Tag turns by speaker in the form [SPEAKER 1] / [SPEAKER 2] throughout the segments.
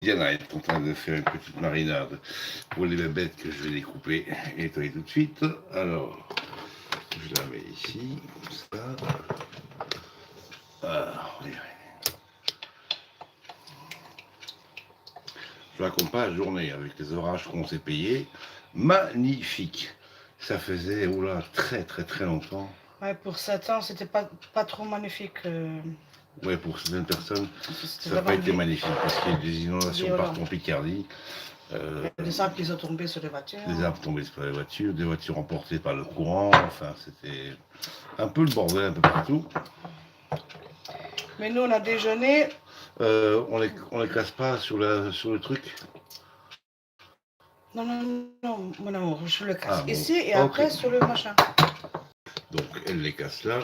[SPEAKER 1] Diana est en train de faire une petite marinade pour les bébêtes que je vais découper et nettoyer tout de suite. Alors, je la mets ici, comme ça. Alors, je la compte pas la journée avec les orages qu'on s'est payés. Magnifique. Ça faisait très très très longtemps.
[SPEAKER 2] Ouais, pour 7 ans, c'était pas trop magnifique.
[SPEAKER 1] Ouais, pour certaines personnes,
[SPEAKER 2] C'était
[SPEAKER 1] ça n'a pas été
[SPEAKER 2] vraiment
[SPEAKER 1] magnifique parce qu'il y a des inondations
[SPEAKER 2] violent.
[SPEAKER 1] partout en Picardie.
[SPEAKER 2] Des arbres qui sont tombés sur les voitures.
[SPEAKER 1] Des arbres tombés sur les voitures, des voitures emportées par le courant. Enfin, c'était un peu le bordel un peu partout.
[SPEAKER 2] Mais nous, on a déjeuné.
[SPEAKER 1] On les casse pas sur le truc.
[SPEAKER 2] Non, non, non, mon amour, je le casse
[SPEAKER 1] Bon.
[SPEAKER 2] ici et après sur le machin.
[SPEAKER 1] Donc, elle les casse là.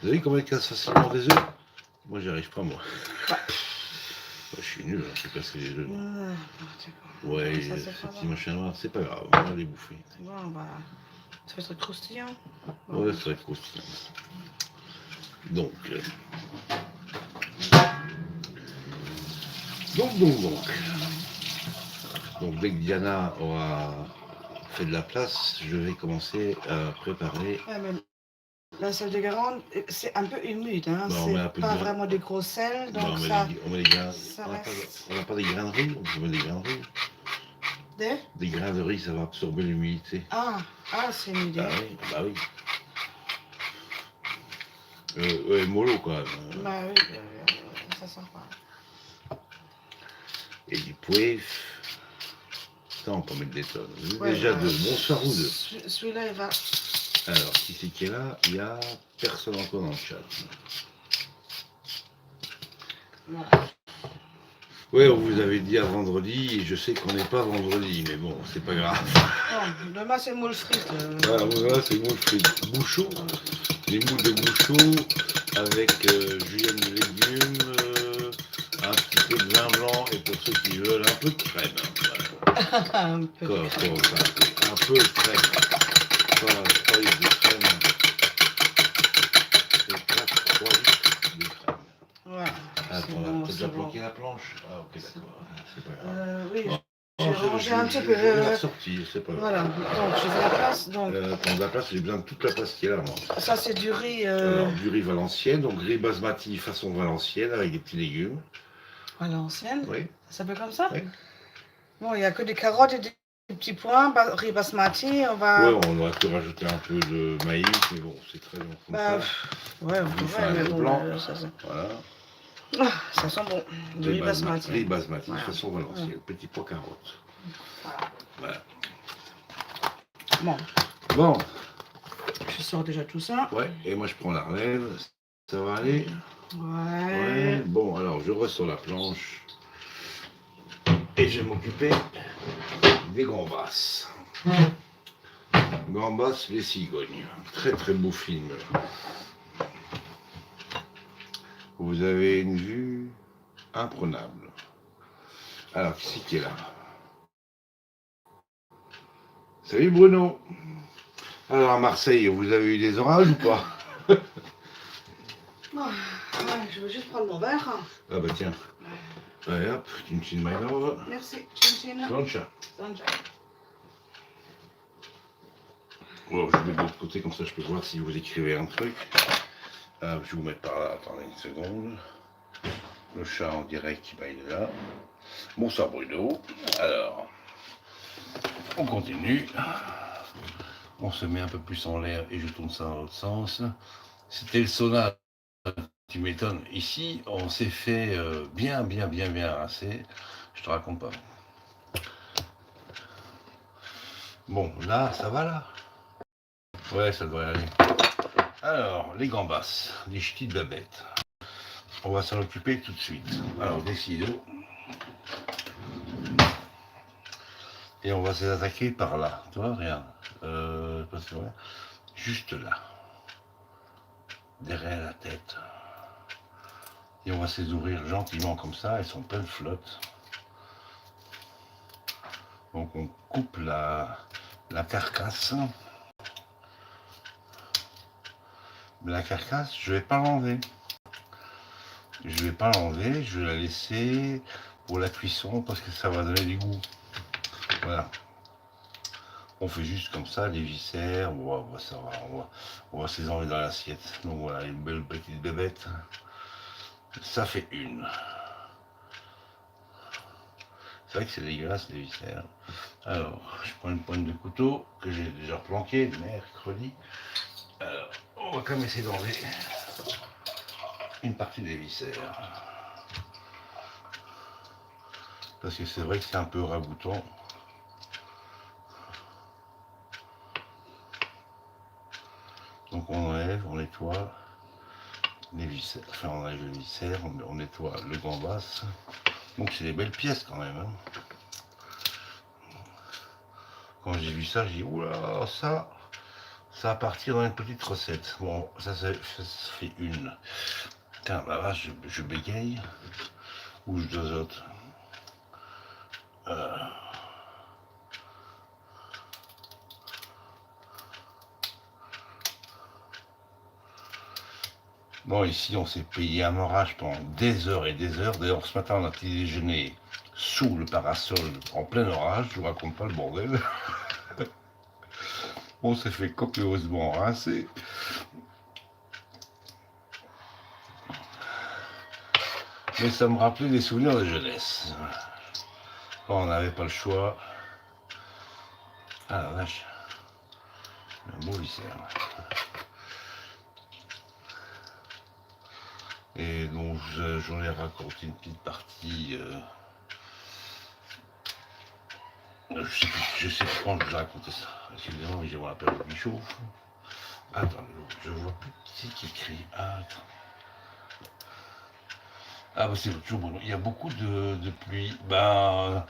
[SPEAKER 1] Vous avez vu comment elle casse facilement des œufs? Moi, j'y arrive pas, moi. Je suis nul, je peux casser les œufs. Ouais, ce petit machin noir, c'est pas grave, on va les bouffer.
[SPEAKER 2] Bon, bah, ça va être croustillant.
[SPEAKER 1] Bon. Ouais, ça va être croustillant. Donc, dès que Diana aura fait de la place, je vais commencer à préparer.
[SPEAKER 2] Ouais, mais la sel de Garonne, c'est un peu humide, hein. C'est pas vraiment des gros sels, donc ça.
[SPEAKER 1] On met des grains. On n'a pas des grains de riz, on peut mettre des grains de riz. Des grains de riz, ça va absorber l'humidité.
[SPEAKER 2] Ah, c'est une idée.
[SPEAKER 1] Bah oui. Mollo quand même.
[SPEAKER 2] Bah oui, ça sent pas.
[SPEAKER 1] Et du poivre. Ça, on peut mettre des tonnes. Déjà deux. Bonsoir ou deux.
[SPEAKER 2] Celui-là, il va.
[SPEAKER 1] Alors, qui c'est qui est là? Il n'y a personne encore dans le chat.
[SPEAKER 2] Voilà.
[SPEAKER 1] Oui, on vous avait dit à vendredi, et je sais qu'on n'est pas vendredi, mais bon, c'est pas grave.
[SPEAKER 2] Non, demain c'est moule frite.
[SPEAKER 1] Voilà, c'est moule frite. Bouchot, les moules de Bouchot, avec julienne de légumes, un petit peu de vin blanc, et pour ceux qui veulent, un peu de crème. Voilà.
[SPEAKER 2] Un peu de crème.
[SPEAKER 1] Un peu de crème. Voilà, 3 litres de crème. Et 3 litres de crème.
[SPEAKER 2] Voilà.
[SPEAKER 1] Attends, t'as déjà bloqué la planche? Ah, ok, d'accord. C'est pas grave.
[SPEAKER 2] Oui,
[SPEAKER 1] bon.
[SPEAKER 2] J'ai rangé un petit peu.
[SPEAKER 1] Je vais la sortir, c'est pas grave.
[SPEAKER 2] Voilà, donc je fais la place. Donc...
[SPEAKER 1] Pour la place, j'ai besoin de toute la place qu'il y a là, moi.
[SPEAKER 2] Ça, c'est du riz.
[SPEAKER 1] Alors, du riz valenciennes, donc riz basmati façon valencienne avec des petits légumes.
[SPEAKER 2] Valenciennes?
[SPEAKER 1] Oui.
[SPEAKER 2] Ça s'appelle comme ça?
[SPEAKER 1] Oui.
[SPEAKER 2] Bon, il n'y a que des carottes et des petits pois, riz basmati, on va...
[SPEAKER 1] Oui, on aurait pu rajouter un peu de maïs, mais bon, c'est très bon comme ça.
[SPEAKER 2] Ouais, on pourrait, mais bon,
[SPEAKER 1] blanc.
[SPEAKER 2] Voilà. Ah, ça sent bon. Du riz basmati.
[SPEAKER 1] Riz basmati, façon valencienne, petit pois carottes. Voilà. Bon.
[SPEAKER 2] Je sors déjà tout ça.
[SPEAKER 1] Ouais, et moi je prends la relève. Ça va aller?
[SPEAKER 2] Ouais.
[SPEAKER 1] Bon, alors je ressors la planche. Et je vais m'occuper des gambas. Gambas, les cigognes. Très très beau film. Vous avez une vue imprenable. Alors, qui c'est qui est là? Salut Bruno. Alors à Marseille, vous avez eu des orages ou pas?
[SPEAKER 2] Je veux juste prendre mon verre.
[SPEAKER 1] Ah bah tiens. Allez hop, Chin my love.
[SPEAKER 2] Merci, Chin.
[SPEAKER 1] Sancha. Bon, je vais de l'autre côté, comme ça je peux voir si vous écrivez un truc. Je vais vous mettre par là, attendez une seconde. Le chat en direct, il est là. Bonsoir Bruno. Alors, on continue. On se met un peu plus en l'air et je tourne ça dans l'autre sens. C'était le sauna. Tu m'étonnes. Ici, on s'est fait bien rincer. Je te raconte pas. Bon, là, ça va là? Ouais, ça devrait aller. Alors, les gambas, les ch'tis de babettes. On va s'en occuper tout de suite. Alors, des ciseaux. Et on va se les attaquer par là. Tu vois, regarde. Juste là. Derrière la tête. Et on va se les ouvrir gentiment comme ça. Elles sont pleines de flotte. Donc on coupe la carcasse. La carcasse, je vais pas l'enlever. je vais pas l'enlever, je vais la laisser pour la cuisson parce que ça va donner du goût. Voilà. On fait juste comme ça, les viscères, on va se les enlever dans l'assiette. Donc voilà, une belle petite bébête. Ça fait une. C'est vrai que c'est dégueulasse les viscères. Alors, je prends une pointe de couteau que j'ai déjà planqué mercredi. Alors, on va quand même essayer d'enlever une partie des viscères. Parce que c'est vrai que c'est un peu ragoûtant. Donc on enlève, on nettoie les viscères, enfin on enlève les viscères, on nettoie le gambas. Donc c'est des belles pièces quand même. Hein. Quand j'ai vu ça, j'ai dit oula, ça va partir dans une petite recette. Bon, ça fait une. Putain, bah là, je bégaye ou je dosote. Bon, ici, on s'est payé un orage pendant des heures et des heures. D'ailleurs, ce matin, on a petit déjeuner sous le parasol en plein orage. Je vous raconte pas le bordel. On s'est fait copieusement rincer. Mais ça me rappelait des souvenirs de jeunesse. Quand on n'avait pas le choix. Ah la vache. Un beau viscère. Et donc j'en ai raconté une petite partie. Je sais plus quand je vous ai raconté ça. Excusez-moi, mais j'ai mon appel qui chauffe. Attendez, je vois plus qui écrit. Attends. Ah bah c'est toujours bon. Il y a beaucoup de pluie. Ben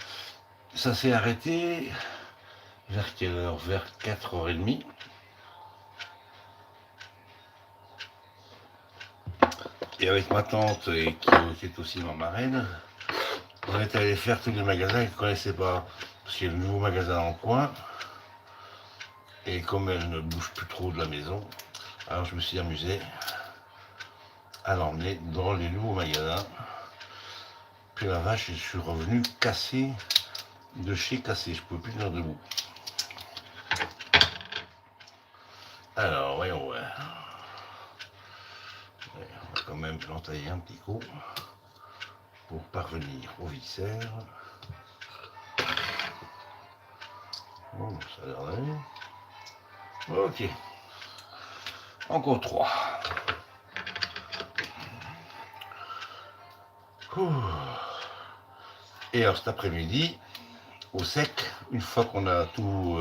[SPEAKER 1] ça s'est arrêté vers quelle heure? Vers 4h30. Et avec ma tante, qui est aussi ma marraine, on est allé faire tous les magasins qu'elle ne connaissait pas. Parce qu'il y a le nouveau magasin en coin. Et comme elle ne bouge plus trop de la maison, alors je me suis amusé à l'emmener dans les nouveaux magasins. Puis la vache, je suis revenu cassé de chez cassé. Je ne pouvais plus tenir debout. Alors, voyons voir. On va quand même l'entailler un petit coup pour parvenir aux viscères. Bon, ça a l'air d'aller. Ok. Encore 3. Et alors cet après-midi, au sec, une fois qu'on a tout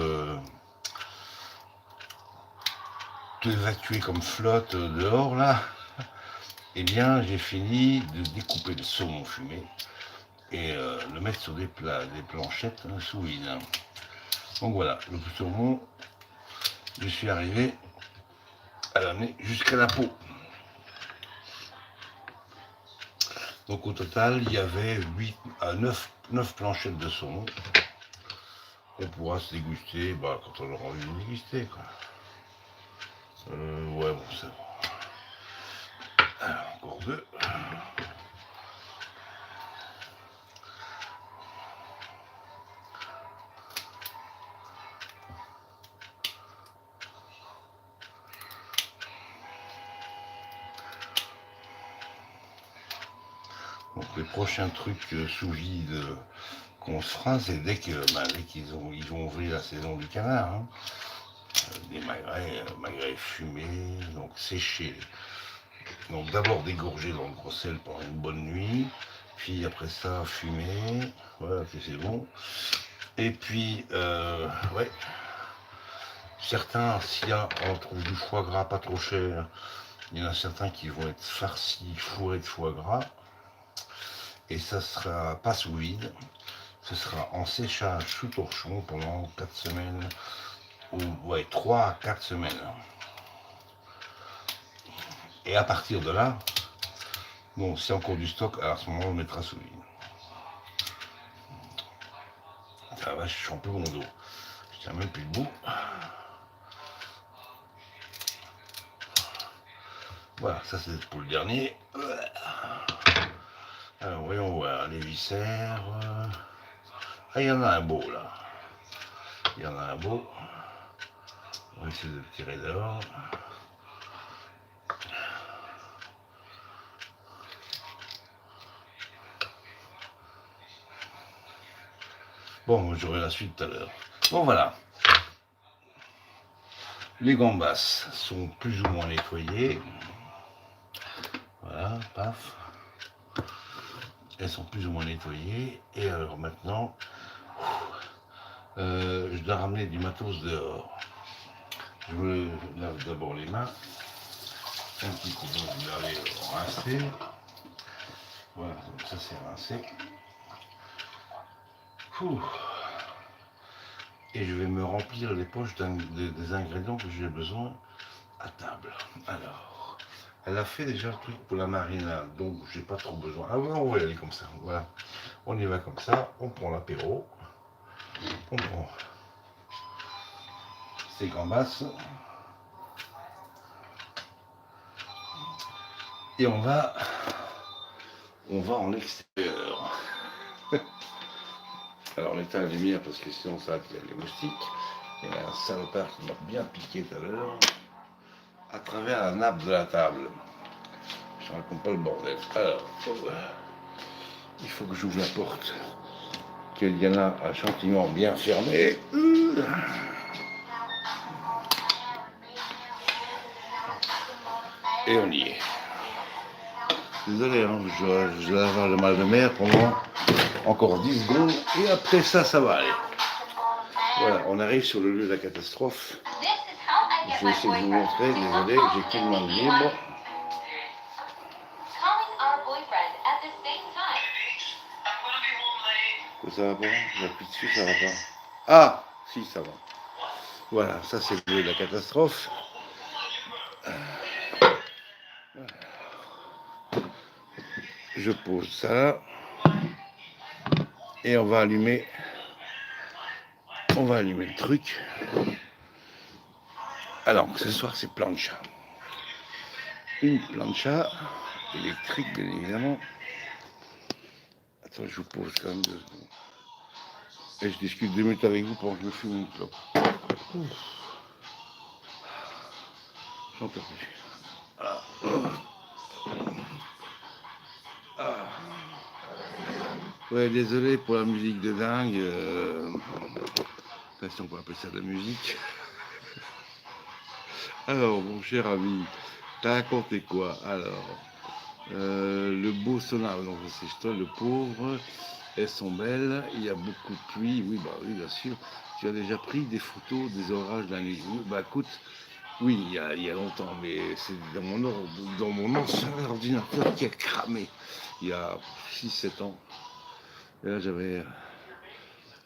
[SPEAKER 1] évacué comme flotte dehors là, eh bien j'ai fini de découper le saumon fumé et le mettre sur des planchettes sous vide. Donc voilà, le saumon, je suis arrivé à l'amener jusqu'à la peau. Donc au total, il y avait 8 à 9 planchettes de saumon. On pourra se déguster quand on aura envie de déguster. Quoi. Ouais, bon, c'est bon. Alors, encore 2. Donc les prochains trucs sous vide qu'on se fera, c'est dès qu'ils vont ouvrir la saison du canard. Hein. Des magrets fumés, donc séchés. Donc d'abord dégorger dans le gros sel pendant une bonne nuit, puis après ça fumer, voilà que c'est bon. Et puis ouais, certains, si on trouve du foie gras pas trop cher, il y en a certains qui vont être farcis, fourrés de foie gras. Et ça sera pas sous vide, ce sera en séchage sous torchon pendant 4 semaines, ou ouais, 3 à 4 semaines. Et à partir de là, bon, c'est encore du stock, alors à ce moment on le mettra sous vide. Ah vache, je suis un peu mon dos. Je tiens même plus debout. Voilà, ça c'est pour le dernier. Alors, voyons voir, les viscères. Ah, il y en a un beau, là. Il y en a un beau. On va essayer de le tirer dehors. Bon, j'aurai la suite tout à l'heure. Bon, voilà. Les gambas sont plus ou moins nettoyées. Voilà, paf. Elles sont plus ou moins nettoyées. Et alors maintenant, je dois ramener du matos dehors. Je me lave d'abord les mains. Un petit coup de laver rincer. Voilà, donc ça c'est rincé. Ouh. Et je vais me remplir les poches des ingrédients que j'ai besoin à table. Alors, elle a fait déjà le truc pour la marinade, donc j'ai pas trop besoin. Ah ouais, on va y aller comme ça. Voilà, on y va comme ça. On prend l'apéro. On prend ces gambas. Et on va en extérieur. Alors on éteint la lumière parce que sinon ça attire les moustiques. Il y a un salopard qui m'a bien piqué tout à l'heure à travers la nappe de la table. Je ne raconte pas le bordel. Alors, il faut que j'ouvre la porte. Qu'Eliana a gentiment bien fermée. Et on y est. Désolé, hein, je vais avoir le mal de mer pendant encore 10 secondes et après ça, ça va aller. Voilà, on arrive sur le lieu de la catastrophe. Je vais essayer de vous montrer, désolé, j'ai qu'une main libre. Ça va pas? J'appuie dessus, ça va pas. Ah, si, ça va. Voilà, ça c'est le lieu de la catastrophe. Je pose ça et on va allumer le truc. Alors ce soir c'est plancha, une plancha électrique bien évidemment. Attends, je vous pose quand même 2 secondes et je discute 2 minutes avec vous pendant que je me fume une clope. J'en peux plus. Ah. Ah. Ouais, désolé pour la musique de dingue. Enfin, si on peut appeler ça de la musique. Alors, mon cher ami, t'as raconté quoi? Alors, le beau sonar, donc c'est toi, le pauvre, elles sont belles, il y a beaucoup de pluie, oui, bah oui, bien sûr. Tu as déjà pris des photos des orages de la nuit? Bah écoute, oui, il y a longtemps, mais c'est dans mon ancien ordinateur qui a cramé, il y a 6-7 ans. Et là, j'avais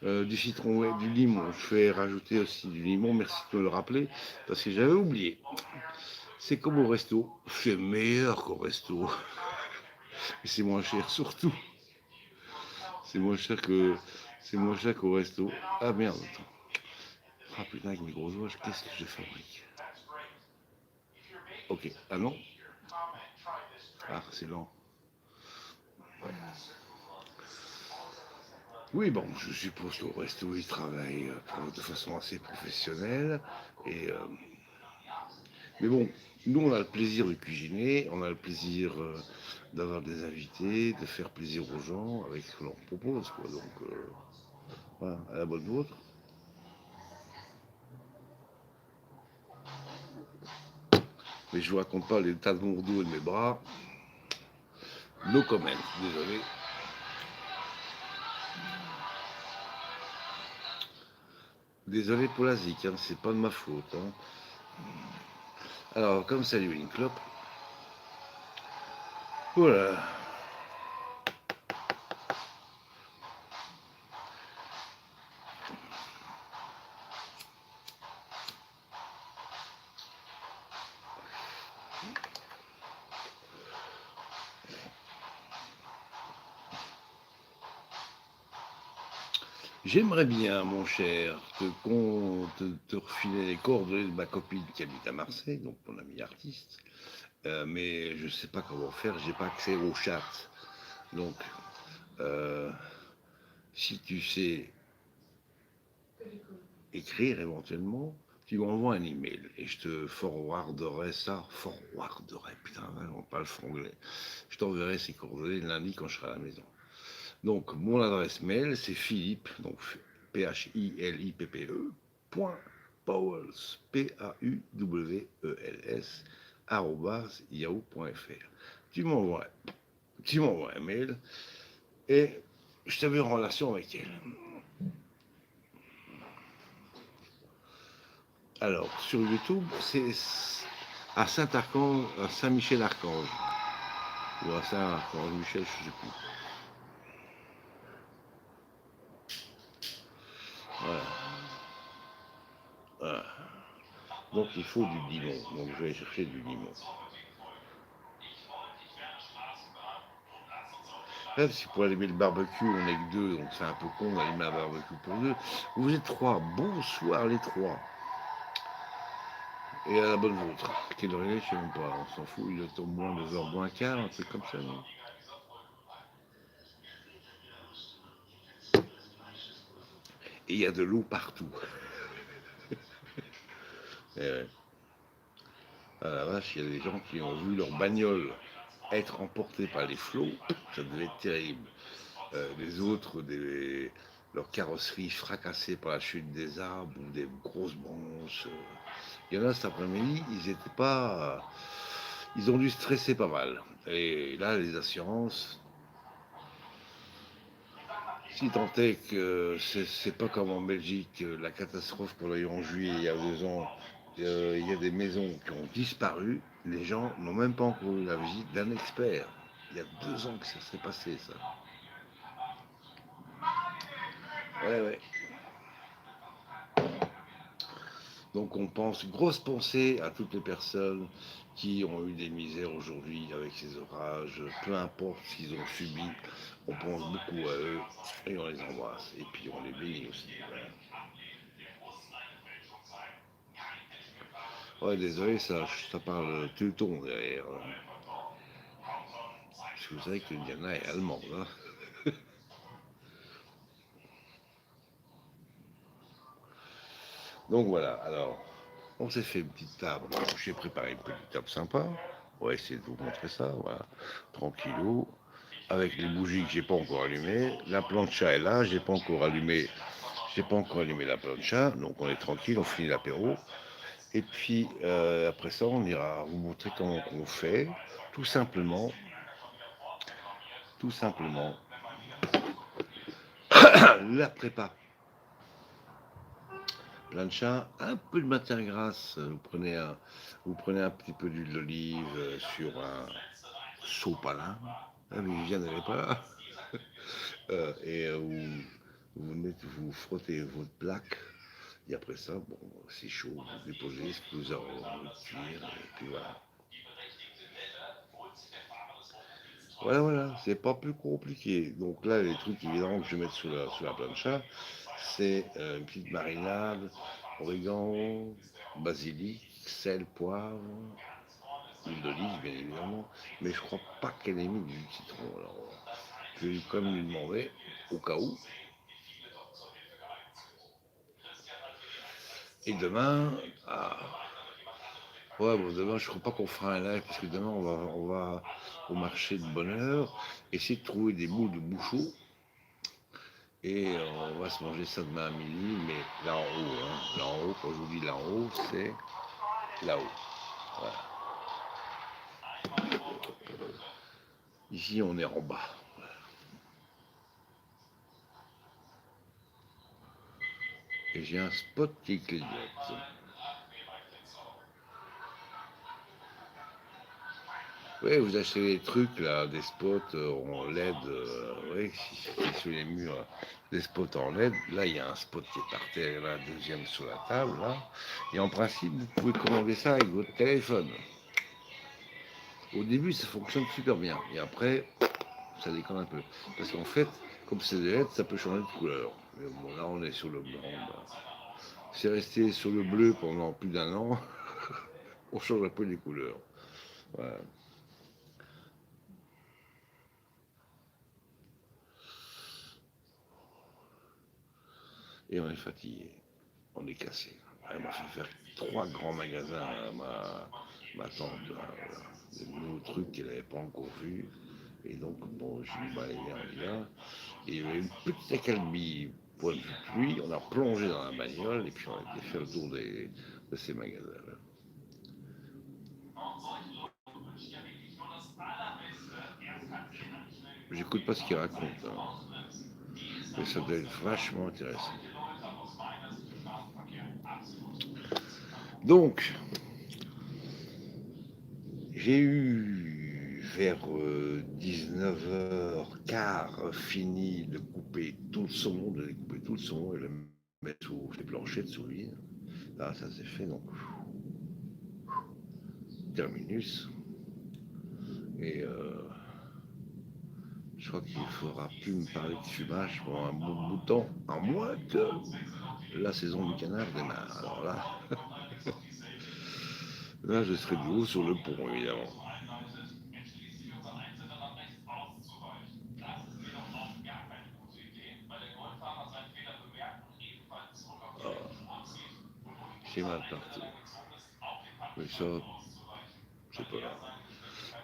[SPEAKER 1] du citron et du limon. Je vais rajouter aussi du limon, merci de me le rappeler, parce que j'avais oublié. C'est comme au resto, c'est meilleur qu'au resto. Et c'est moins cher surtout. C'est moins cher qu'au resto. Ah merde, attends. Ah putain, avec mes gros doigts, qu'est-ce que je fabrique? Ok, ah non? Ah, c'est lent. Oui, bon, je suppose qu'au resto, ils travaillent de façon assez professionnelle. Mais bon, nous, on a le plaisir de cuisiner, on a le plaisir d'avoir des invités, de faire plaisir aux gens avec ce qu'on leur propose, quoi. Donc, voilà, à la bonne vôtre. Mais je vous raconte pas l'état de mon dos et de mes bras. No comment, désolé. Désolé pour la zik, hein, c'est pas de ma faute. Hein. Alors, comme ça lui une clope. Voilà. J'aimerais bien, mon cher, te refiler les coordonnées de ma copine qui habite à Marseille, donc mon ami artiste. Mais je ne sais pas comment faire, j'ai pas accès au chat. Donc, si tu sais écrire éventuellement, tu m'envoies un email et je te forwarderai, putain, on parle franglais. Je t'enverrai ces coordonnées lundi quand je serai à la maison. Donc, mon adresse mail, c'est Philippe, donc Philippe, point Pauwels, PAUWELS, @yahoo.fr. Tu m'envoies un mail et je te mets en relation avec elle. Alors, sur YouTube, c'est à Saint-Archange, à Saint-Michel-Archange, ou à Saint-Archange-Michel, je ne sais plus. Voilà. Donc il faut du limon. Donc je vais chercher du limon. Là, si pour allumer le barbecue, on n'est que deux, donc c'est un peu con d'allumer un barbecue pour deux. Vous êtes trois. Bonsoir les trois. Et à la bonne vôtre. Quelle heure il est, je sais même pas. On s'en fout. Il est au moins 2h moins quart, un truc comme ça, non? Et il y a de l'eau partout. Ouais. À la vache, il y a des gens qui ont vu leur bagnole être emportée par les flots. Ça devait être terrible. Les autres, leur carrosserie fracassée par la chute des arbres ou des grosses branches. Il y en a cet après-midi, ils ont dû stresser pas mal. Et là, les assurances, si tant est que c'est pas comme en Belgique, la catastrophe qu'on a eue en juillet il y a 2 ans, il y a des maisons qui ont disparu, les gens n'ont même pas encore eu la visite d'un expert. Il y a 2 ans que ça s'est passé, ça. Ouais. Donc on pense, grosse pensée à toutes les personnes qui ont eu des misères aujourd'hui avec ces orages, peu importe ce qu'ils ont subi, on pense beaucoup à eux et on les embrasse. Et puis on les bénit aussi. Ouais, désolé, ça parle teuton derrière. Parce que vous savez que Diana est allemande. Hein. Donc voilà, alors, on s'est fait une petite table. J'ai préparé une petite table sympa. On va essayer de vous montrer ça, voilà. Tranquillou. Avec les bougies que j'ai pas encore allumées. La plancha est là, j'ai pas encore allumé la plancha. Donc on est tranquille, on finit l'apéro. Et puis après ça, on ira vous montrer comment on fait. Tout simplement. La prépa. Plancha, un peu de matière grasse. Vous prenez un petit peu d'huile d'olive sur un sopalin. Ah, mais Viviane n'avait pas là. Et vous frottez votre plaque. Et après ça, bon, c'est chaud, vous déposez ce que vous avez envie de cuire, et puis voilà. Voilà, c'est pas plus compliqué. Donc là, les trucs évidemment que je vais mettre sur la plancha, c'est une petite marinade, origan, basilic, sel, poivre, huile d'olive bien évidemment, mais je crois pas qu'elle ait mis du citron. Alors, je vais quand même lui demander, au cas où. Et demain, ouais, bon, demain, je ne crois pas qu'on fera un live, parce que demain, on va au marché de bonne heure, essayer de trouver des bouts de bouchon, et on va se manger ça demain à midi, mais là en haut, hein, là en haut, quand je vous dis là en haut, c'est là-haut. Voilà. Ici, on est en bas. Et j'ai un spot qui clignote. Oui, vous achetez des trucs là, des spots en LED, oui, sur les murs, des spots en LED. Là, il y a un spot qui est par terre, là, deuxième sur la table, là. Et en principe, vous pouvez commander ça avec votre téléphone. Au début, ça fonctionne super bien. Et après, ça déconne un peu. Parce qu'en fait, comme c'est des LED, ça peut changer de couleur. Mais bon, là, on est sur le blanc. Bah. C'est resté sur le bleu pendant plus d'1 an. On change un peu les couleurs. Voilà. Et on est fatigué, on est cassé. Elle m'a fait faire 3 grands magasins à ma tante, de nouveaux trucs qu'elle n'avait pas encore vus. Et donc, bon, j'ai dit, bah, allez, viens, on y va. Et il y avait une petite accalmie, point de vue pluie, on a plongé dans la bagnole et puis on a été faire le tour de ces magasins-là. J'écoute pas ce qu'il raconte, hein. Mais ça doit être vachement intéressant. Donc, j'ai eu vers 19h15 fini de couper tout le saumon, de découper tout le saumon et le mettre sous les planchettes sous l'huile. Là, ça s'est fait, donc terminus. Et je crois qu'il ne faudra plus me parler de fumage pendant un bon bout de temps, à moins que la saison du canard démarre. Alors là, là je serai de nouveau sur le pont, évidemment. J'ai mal partout. Mais ça, c'est pas grave.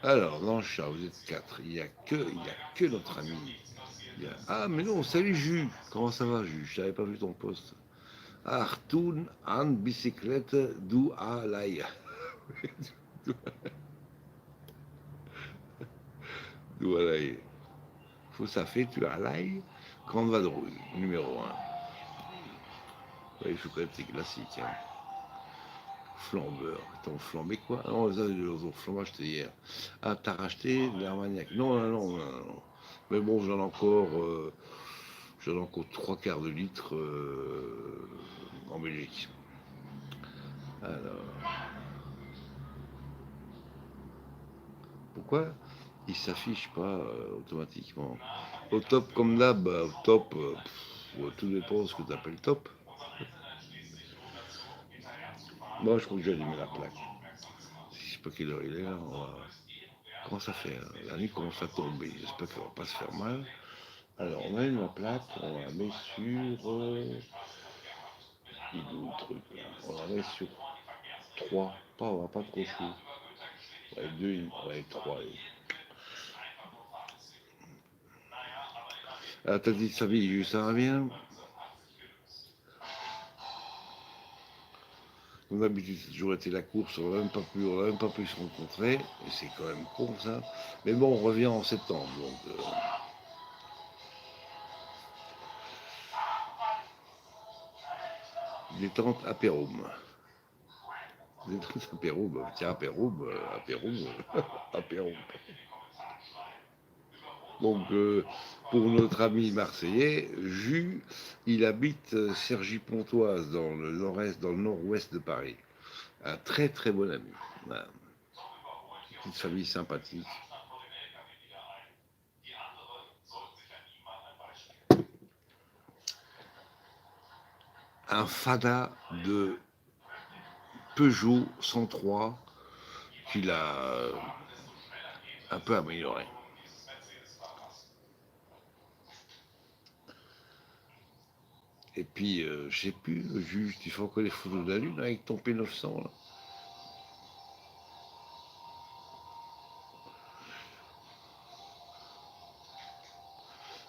[SPEAKER 1] Alors, dans le chat, vous êtes 4. Il n'y a que notre ami. Ah, mais non, salut Jus. Comment ça va, Jus? Je n'avais pas vu ton poste. Artoun an bicyclette du alay. Du alay. Faut ça fait, tu alay. Grande vadrouille, numéro 1. Ouais, il faut connaître tes classiques. Hein. Flambeur. T'en flambé quoi? Non, les flambage, c'était hier. Ah, t'as racheté de l'Armagnac? Non. Mais bon, j'en ai encore 3/4 de litre en Belgique. Alors. Pourquoi il s'affiche pas automatiquement? Au top comme d'hab, au top, tout dépend de ce que tu appelles top. Moi, je crois que j'ai allumé la plaque. Je sais pas quelle heure il est là. Comment ça fait? La nuit commence à tomber. J'espère qu'elle va pas se faire mal. Alors, on allume la plaque, on la met sur. Il est où le truc là? On la met sur 3. Pas trop chaud. Ouais, 2, ouais, 3. Ah, t'as dit sa vie, ça va bien? Comme d'habitude, c'est toujours été la course, on n'a même pas pu se rencontrer, et c'est quand même con ça. Mais bon, on revient en septembre, donc. Détente apérum. Détente apérum, tiens, apérum. Donc, pour notre ami marseillais, Jus, il habite Cergy-Pontoise, dans le nord-est, dans le nord-ouest de Paris. Un très très bon ami. Voilà. Petite famille sympathique. Un Fada de Peugeot 103 qu'il a un peu amélioré. Et puis, je sais plus, juste, il faut encore les photos de la Lune avec ton P900 là.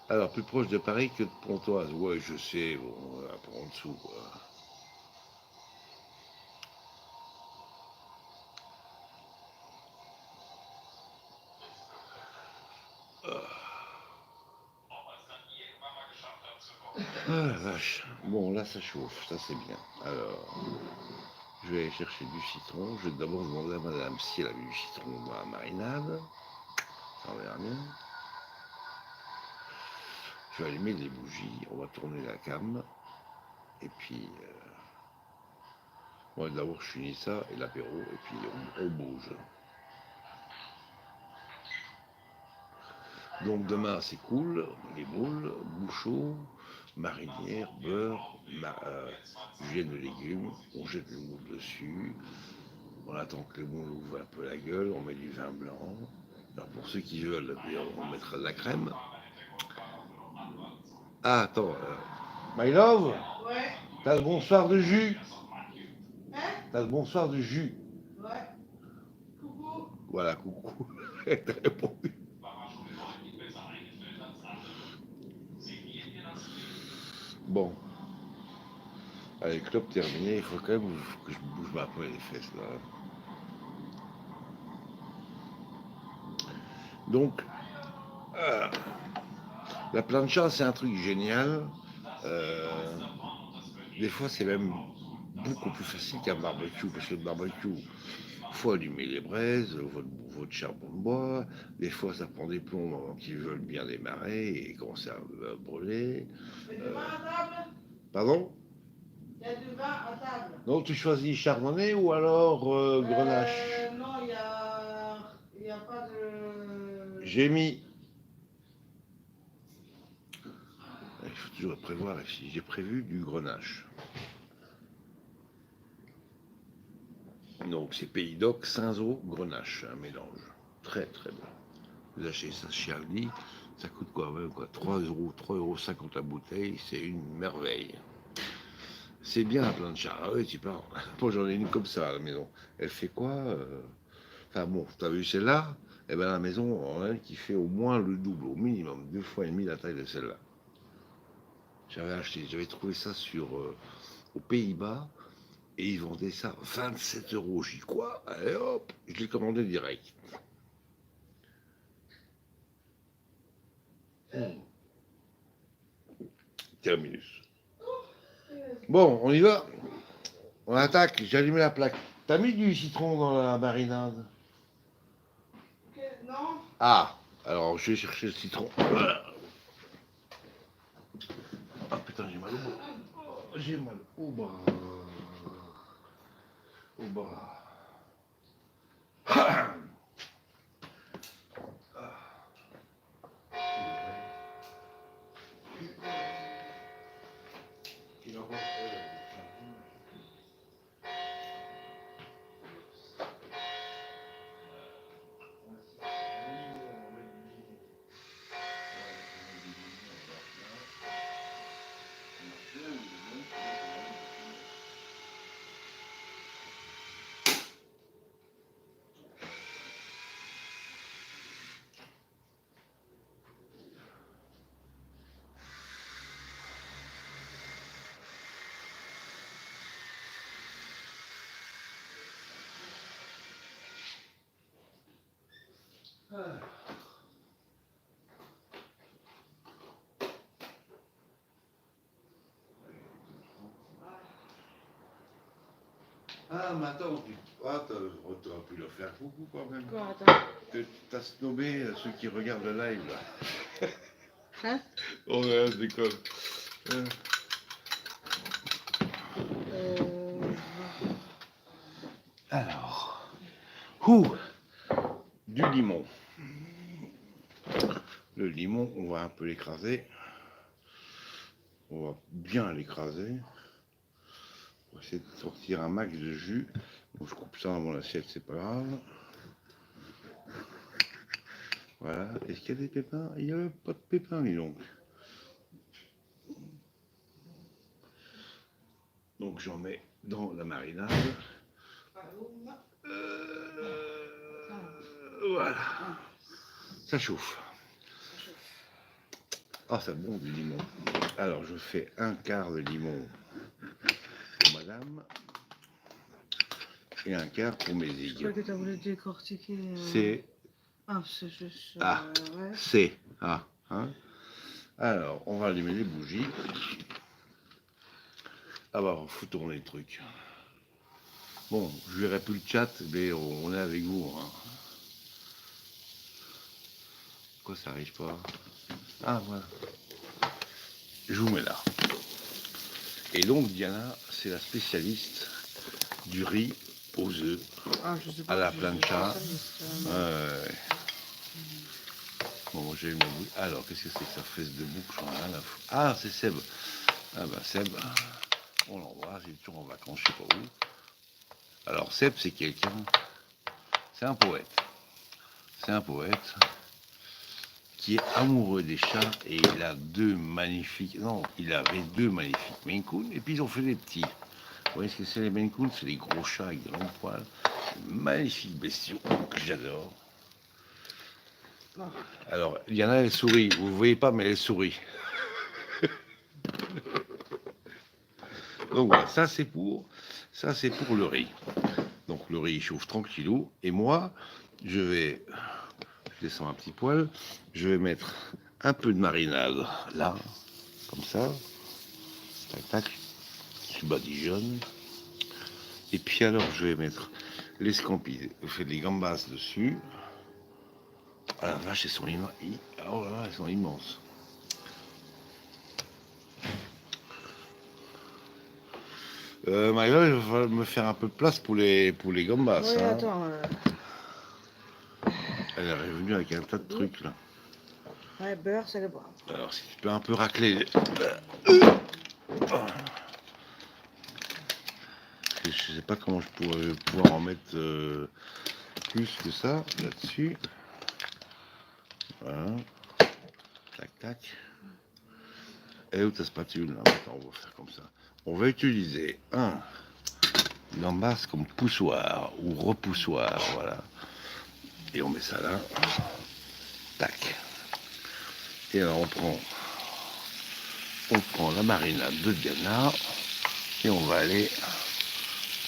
[SPEAKER 1] Alors, plus proche de Paris que de Pontoise. Ouais, je sais, bon, un peu en dessous, quoi. Ah la vache. Bon, là, ça chauffe, ça c'est bien. Alors, je vais aller chercher du citron. Je vais d'abord demander à madame si elle a du citron dans la marinade. Ça verra bien. Je vais allumer les bougies, on va tourner la cam. Et puis, bon, d'abord je finis ça et l'apéro, et puis on bouge. Donc demain c'est cool, les moules, bouchons, marinière, beurre, julienne de légumes, on jette le moule dessus, on attend que le moule ouvre un peu la gueule, on met du vin blanc. Alors pour ceux qui veulent, on mettra de la crème. Ah attends, my love? Ouais. T'as le bonsoir de jus?
[SPEAKER 2] Hein?
[SPEAKER 1] T'as le bonsoir de jus?
[SPEAKER 2] Ouais. Coucou.
[SPEAKER 1] Voilà, coucou. T'as répondu. Bon. Allez, clope terminé. Il faut quand même que je bouge ma peu les fesses là. Donc, la plancha, c'est un truc génial. Des fois, c'est même beaucoup plus facile qu'un barbecue, parce que le barbecue, il faut allumer les braises, votre charbon de bois. Des fois, ça prend des plombs avant qu'ils veulent bien démarrer et commencer à brûler.
[SPEAKER 2] Il y a du vin à table?
[SPEAKER 1] Pardon?
[SPEAKER 2] Il y a du vin à table.
[SPEAKER 1] Donc, tu choisis chardonnay ou alors grenache?
[SPEAKER 2] Non, il y a pas de...
[SPEAKER 1] J'ai mis. Il faut toujours prévoir ici. J'ai prévu du grenache. Donc, c'est Pays d'Oc, Cinzot, grenache, un mélange. Très, très bon. Vous achetez ça chez Aldi, ça coûte quoi, même quoi 3,50 € la bouteille, c'est une merveille. C'est bien la plancha. Ah oui, tu parles. Moi, j'en ai une comme ça à la maison. Elle fait quoi Enfin bon, t'as vu celle-là? Eh bien, à la maison, on a une qui fait au moins le double, au minimum, 2,5 fois la taille de celle-là. J'avais trouvé ça aux Pays-Bas, et ils vendaient ça 27 €. J'y dis quoi? Allez hop, je l'ai commandé direct. Terminus. Bon, on y va. On attaque, j'ai allumé la plaque. T'as mis du citron dans la marinade?
[SPEAKER 2] Non.
[SPEAKER 1] Ah, alors je vais chercher le citron. Ah putain, j'ai mal au bras. J'ai mal au bras. Au bras. Ah, mais attends, t'aurais pu leur faire coucou quand même.
[SPEAKER 2] Quoi, attends.
[SPEAKER 1] T'as snobé ceux qui regardent le live là.
[SPEAKER 2] Hein?
[SPEAKER 1] Oh ouais, je déconne. Alors, du limon. Le limon, on va un peu l'écraser. On va bien l'écraser. On va essayer de sortir un max de jus. Donc je coupe ça dans mon assiette, c'est pas grave. Voilà. Est-ce qu'il y a des pépins? Il n'y a pas de pépins, dis donc. Donc j'en mets dans la marinade. Voilà. Ça chauffe. Ah, ça bon du limon. Alors je fais un quart de limon pour madame et un quart pour mes
[SPEAKER 2] Je crois
[SPEAKER 1] aiguilles.
[SPEAKER 2] que tu as voulu décortiquer.
[SPEAKER 1] C'est.
[SPEAKER 2] Ah, c'est juste.
[SPEAKER 1] Ouais.
[SPEAKER 2] C'est.
[SPEAKER 1] Ah, hein. Alors, on va allumer les bougies. Ah bah, faut tourner le truc. Bon, je verrai plus le chat, mais on est avec vous. Hein. Pourquoi ça arrive pas? Ah, voilà. Je vous mets là. Et donc, Diana, c'est la spécialiste du riz aux œufs à la plancha. Bon, j'ai eu ma bouche. Alors, qu'est-ce que c'est que ça fait de bouche? Ah, c'est Seb. Ah bah, Seb, on l'embrasse, il est toujours en vacances, je sais pas où. Alors, Seb, c'est quelqu'un. C'est un poète. C'est un poète. qui est amoureux des chats et il a deux magnifiques... Non, il avait deux magnifiques Maine Coon et puis ils ont fait des petits. Vous voyez ce que c'est les Maine Coon? C'est des gros chats avec de longs poils. Magnifiques bestiaux que j'adore. Alors, il y en a, elle sourit. Vous ne voyez pas, mais elle sourit. Donc voilà, ça c'est pour le riz. Donc le riz il chauffe tranquillou. Et moi, je descends un petit poil, je vais mettre un peu de marinade là, comme ça. Tac, tac. Je badigeonne. Et puis alors, je vais mettre les scampi, les gambas dessus. Ah la vache, elles sont immenses. Oh là là, elles sont immenses. Maïla, il va falloir me faire un peu de place pour les gambas.
[SPEAKER 2] Oui,
[SPEAKER 1] hein.
[SPEAKER 2] attends.
[SPEAKER 1] Elle est revenue avec un tas de trucs là.
[SPEAKER 2] Ouais, beurre, c'est le bon.
[SPEAKER 1] Alors, si tu peux un peu racler. Je sais pas comment je pourrais pouvoir en mettre plus que ça là-dessus. Voilà. Tac, tac. Et où ta spatule? Attends, on va faire comme ça. On va utiliser une gambas comme poussoir ou repoussoir, voilà. Et on met ça là. Tac. Et alors on prend la marinade de Diana et on va aller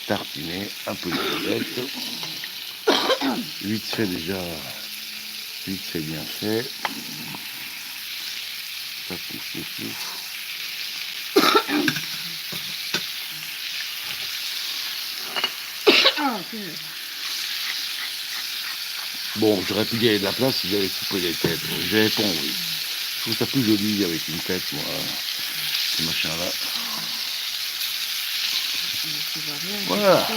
[SPEAKER 1] tartiner un peu de boulettes. Vite fait déjà, vite fait bien fait. Ça pouf, pouf, pouf. Bon, j'aurais pu gagner de la place si j'avais coupé les têtes. Je vais répondre, oui. Je trouve ça plus joli avec une tête, moi, ce machin-là. Voilà.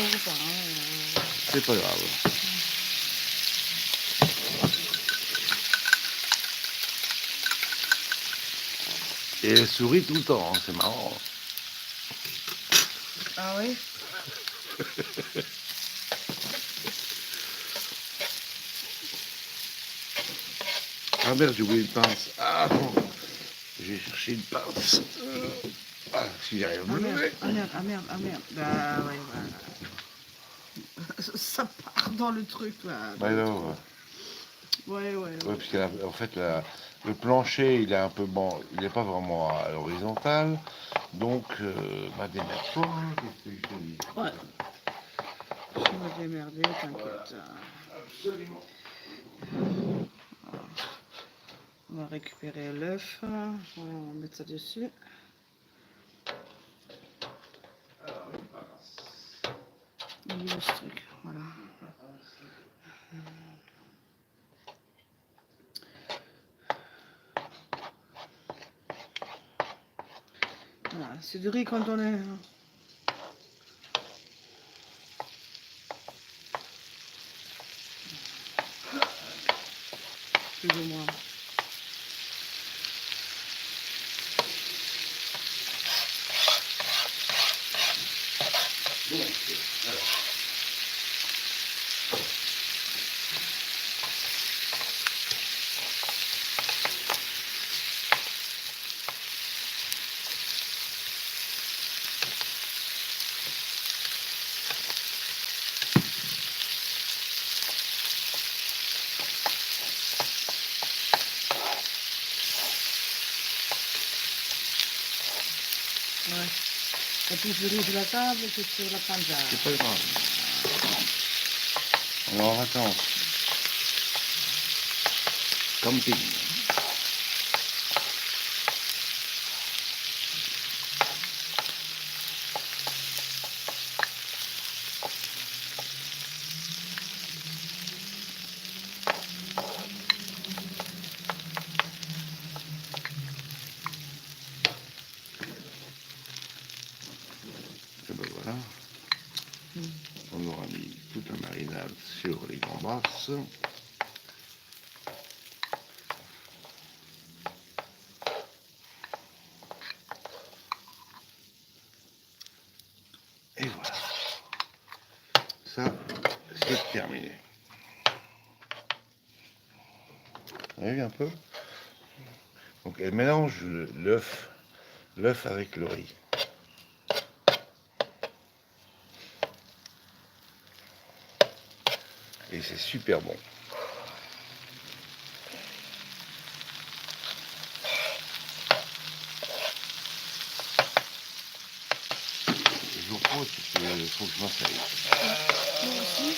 [SPEAKER 1] C'est pas grave. Et elle sourit tout le temps, hein, c'est marrant.
[SPEAKER 2] Ah oui?
[SPEAKER 1] Ah merde, j'ai oublié une pince. Ah bon, j'ai cherché une pince. Ah, si j'arrive à me lever.
[SPEAKER 2] Ah merde. Bah ouais, voilà. Ça part dans le truc là.
[SPEAKER 1] Bah non,
[SPEAKER 2] Ouais.
[SPEAKER 1] parce que en fait, le plancher, il est un peu bon, il n'est pas vraiment à l'horizontale. Donc, bah démerde-toi, hein, qu'est-ce que je te dis.
[SPEAKER 2] Ouais. Je vais démerder, t'inquiète.
[SPEAKER 1] Absolument.
[SPEAKER 2] On va récupérer l'œuf. Voilà, on va mettre ça dessus. Il est où ce truc? Voilà. Voilà, c'est du riz quand on est... Plus ou moins. Ouais. Et puis je riz sur la table et puis sur la panza.
[SPEAKER 1] C'est pas grave. On est en vacances. Camping. Et ben voilà. On aura mis toute la marinade sur les gambas. Et voilà. Ça, c'est terminé. Vous avez vu un peu? Donc elle mélange l'œuf avec le riz. Et c'est super bon. Je vous crois qu'il faut que je m'installe.
[SPEAKER 2] Moi aussi.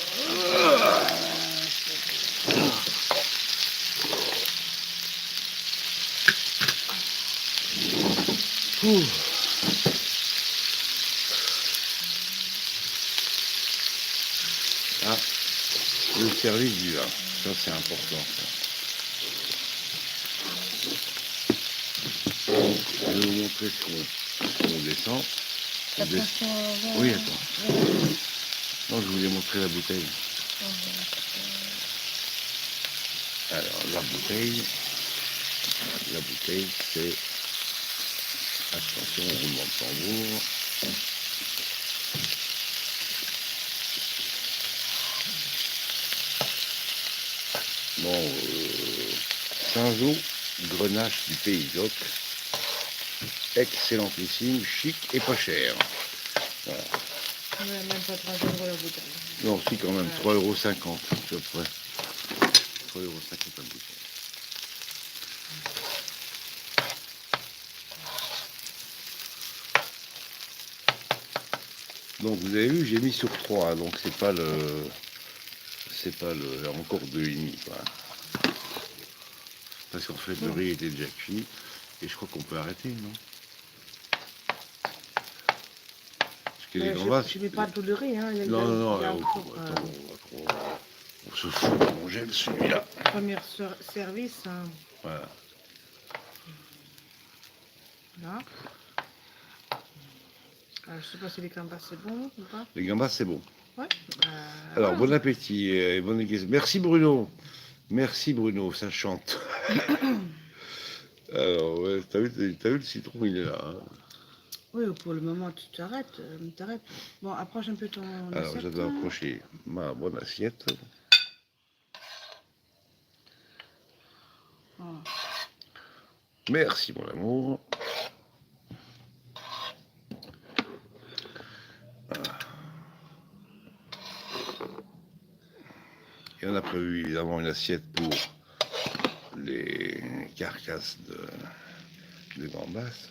[SPEAKER 1] Ah, le service du vin, ça c'est important. Je vais vous montrer ce qu'on descend. Oui, attends. Non, je voulais montrer la bouteille. Alors, la bouteille, c'est... Attention, roulement de tambour. Bon, Cinsault, Grenache du Pays d'Oc. Excellentissime, chic et pas cher. Voilà.
[SPEAKER 2] Ouais, même pas 3 € la bouteille.
[SPEAKER 1] Non, si quand même, 3,50 € à peu près. 3,50 € la bouteille. Donc vous avez vu, j'ai mis sur 3, donc c'est pas encore 2,5 quoi. Parce qu'en fait le riz était déjà cuit et je crois qu'on peut arrêter, non? Parce que les gambas,
[SPEAKER 2] je mets pas tout le riz, hein.
[SPEAKER 1] Non, on se fout, on gèle celui-là.
[SPEAKER 2] Premier service. Hein.
[SPEAKER 1] Voilà.
[SPEAKER 2] Là. Alors, je sais pas si les gambas c'est bon ou pas.
[SPEAKER 1] Les gambas c'est bon.
[SPEAKER 2] Ouais.
[SPEAKER 1] Alors bon appétit et bonne question. Merci Bruno. Merci Bruno, ça chante. Alors ouais, t'as vu le citron, il est là. Hein.
[SPEAKER 2] Oui, pour le moment tu t'arrêtes. Bon, approche un peu ton
[SPEAKER 1] Alors
[SPEAKER 2] assiette.
[SPEAKER 1] je dois approcher ma bonne assiette.
[SPEAKER 2] Oh.
[SPEAKER 1] Merci mon amour. Et on a prévu évidemment une assiette pour les carcasses de gambas.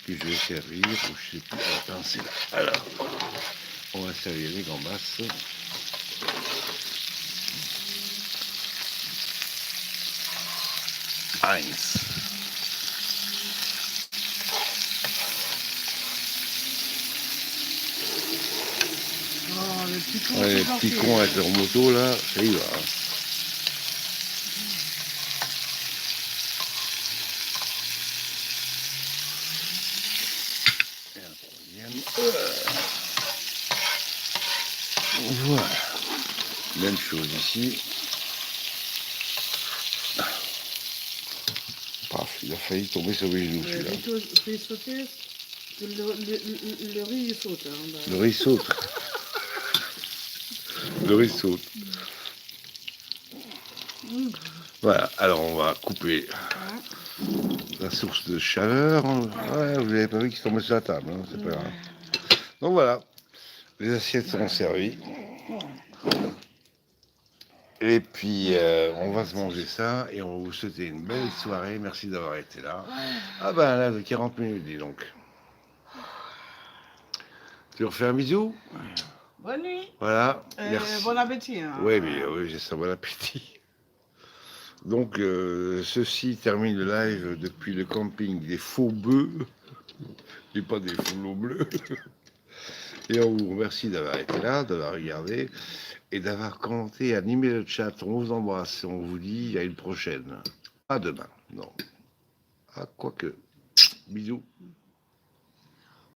[SPEAKER 1] Puis je vais servir, ou je sais plus, attends, c'est là. Alors, on va servir les gambas. Heinz.
[SPEAKER 2] Oh, le petit con,
[SPEAKER 1] Ouais, les petits cons avec leur moto là, ça y va. Et un troisième. Voilà. Même chose ici. Paf, il a failli tomber sur mes genoux celui-là.
[SPEAKER 2] Fais sauter, le riz il saute. Hein, bah.
[SPEAKER 1] Le riz saute. Le riz saute. Voilà, alors on va couper la source de chaleur. Ouais, vous n'avez pas vu qu'il se tombait sur la table, hein, c'est pas grave. Donc voilà, les assiettes seront servies. Et puis on va se manger ça et on va vous souhaiter une belle soirée. Merci d'avoir été là. Ah ben là, de 40 minutes, dis donc. Tu leur fais un bisou?
[SPEAKER 2] Bonne nuit.
[SPEAKER 1] Voilà. Merci.
[SPEAKER 2] Bon appétit. Hein.
[SPEAKER 1] Oui, j'ai ça, bon appétit. Donc, ceci termine le live depuis le camping des faux bœufs, et pas des fouleaux bleus. Et on vous remercie d'avoir été là, d'avoir regardé et d'avoir commenté, animé le chat. On vous embrasse et on vous dit à une prochaine. À demain. Non. Ah, quoique. Bisous.